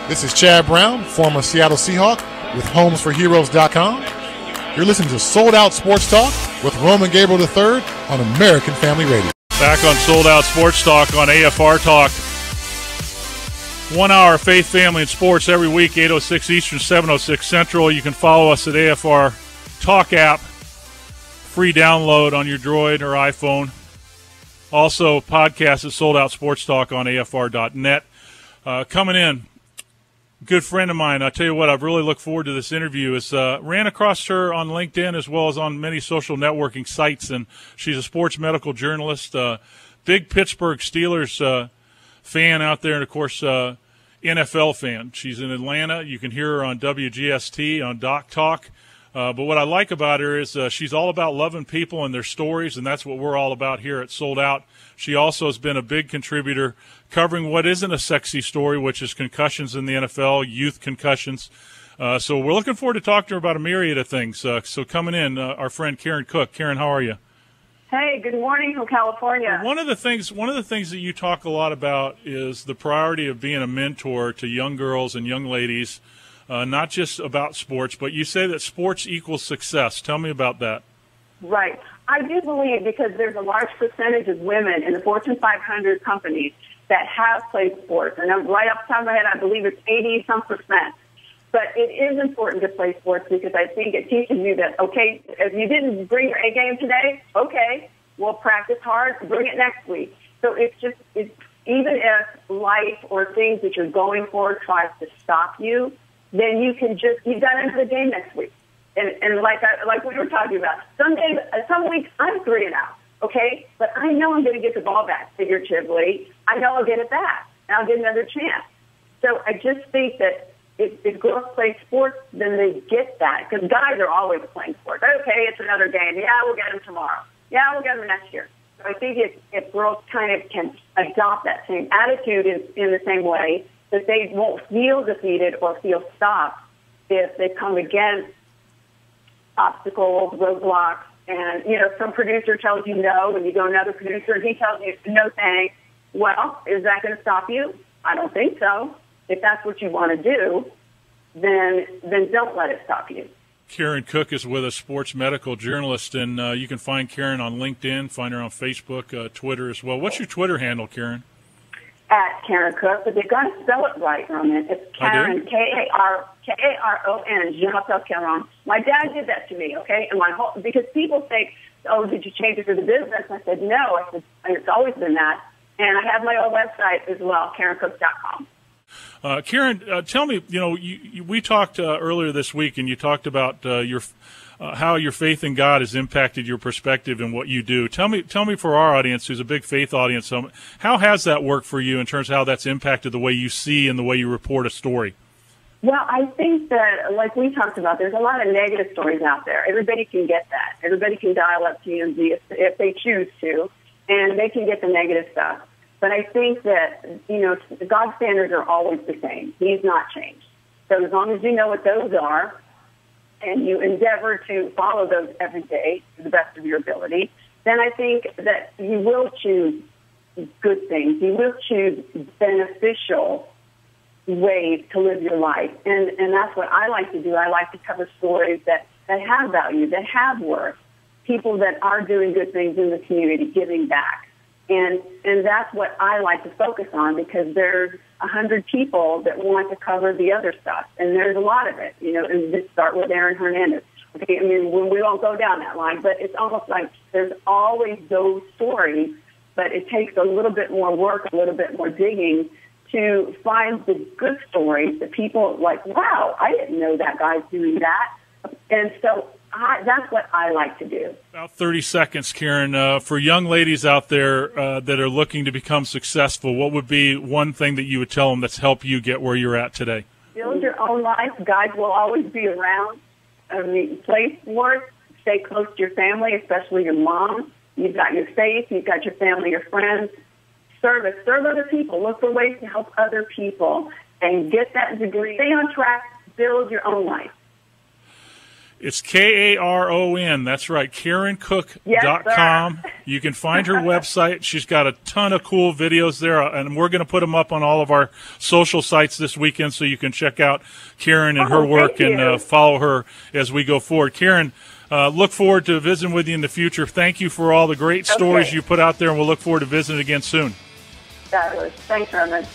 This is Chad Brown, former Seattle Seahawk with HomesForHeroes.com. You're listening to Sold Out Sports Talk with Roman Gabriel III on American Family Radio. Back on Sold Out Sports Talk on AFR Talk. 1 hour faith, family, and sports every week, 8:06 Eastern, 7:06 Central. You can follow us at AFR Talk app, free download on your Droid or iPhone. Also, podcast at Sold Out Sports Talk on AFR.net. Coming in, good friend of mine. I tell you what, I've really looked forward to this interview. Ran across her on LinkedIn as well as on many social networking sites, and she's a sports medical journalist, big Pittsburgh Steelers fan out there, and of course NFL fan. She's in Atlanta. You can hear her on WGST on Doc Talk. But what I like about her is she's all about loving people and their stories, and that's what we're all about here at Sold Out. She also has been a big contributor covering what isn't a sexy story, which is concussions in the NFL, youth concussions. So we're looking forward to talking to her about a myriad of things. So coming in, our friend Karon Cook. Karon, how are you? Hey, good morning from California. One of the things that you talk a lot about is the priority of being a mentor to young girls and young ladies. Not just about sports, but you say that sports equals success. Tell me about that. Right. I do believe, because there's a large percentage of women in the Fortune 500 companies that have played sports. And I'm right off the top of my head, I believe it's 80-some%. But it is important to play sports because I think it teaches you that, okay, if you didn't bring your A game today, okay, we'll practice hard, bring it next week. So it's even if life or things that you're going for tries to stop you, then you got into the game next week. And like we were talking about, some weeks I'm 3-0, okay? But I know I'm going to get the ball back, figuratively. I know I'll get it back, and I'll get another chance. So I just think that if girls play sports, then they get that. Because guys are always playing sports. Okay, it's another game. Yeah, we'll get them tomorrow. Yeah, we'll get them next year. So I think if girls kind of can adopt that same attitude in the same way, that they won't feel defeated or feel stopped if they come against obstacles, roadblocks, and, some producer tells you no, and you go to another producer, and he tells you no thanks. Well, is that going to stop you? I don't think so. If that's what you want to do, then don't let it stop you. Karon Cook is with us, sports medical journalist, and you can find Karon on LinkedIn, find her on Facebook, Twitter as well. What's your Twitter handle, Karon? At Karon Cook, but they've got to spell it right, Roman. It's Karon, Karon, Jean-Paul Karon. My dad did that to me, okay? And because people think, oh, did you change it for the business? I said, no. I said, it's always been that. And I have my own website as well, KaronCook.com. Karon, tell me, we talked earlier this week, and you talked about how your faith in God has impacted your perspective and what you do. Tell me for our audience, who's a big faith audience, how has that worked for you in terms of how that's impacted the way you see and the way you report a story? Well, I think that, like we talked about, there's a lot of negative stories out there. Everybody can get that. Everybody can dial up TMZ if they choose to, and they can get the negative stuff. But I think that, God's standards are always the same. He's not changed. So as long as you know what those are, and you endeavor to follow those every day to the best of your ability, then I think that you will choose good things. You will choose beneficial ways to live your life. And that's what I like to do. I like to cover stories that have value, that have worth, people that are doing good things in the community, giving back. And that's what I like to focus on, because there's 100 people that want to cover the other stuff, and there's a lot of it. And just start with Aaron Hernandez. Okay, I mean, we won't go down that line, but it's almost like there's always those stories, but it takes a little bit more work, a little bit more digging to find the good stories that people like, wow, I didn't know that guy's doing that. And so that's what I like to do. About 30 seconds, Karon. For young ladies out there that are looking to become successful, what would be one thing that you would tell them that's helped you get where you're at today? Build your own life. Guys will always be around. Play sports. Stay close to your family, especially your mom. You've got your faith. You've got your family, your friends. Service. Serve other people. Look for ways to help other people and get that degree. Stay on track. Build your own life. It's Karon. That's right, KaronCook.com. Yes, you can find her website. She's got a ton of cool videos there, and we're going to put them up on all of our social sites this weekend so you can check out Karon and her work and follow her as we go forward. Karon, look forward to visiting with you in the future. Thank you for all the great stories you put out there, and we'll look forward to visiting again soon. Fabulous. Thanks, Roman.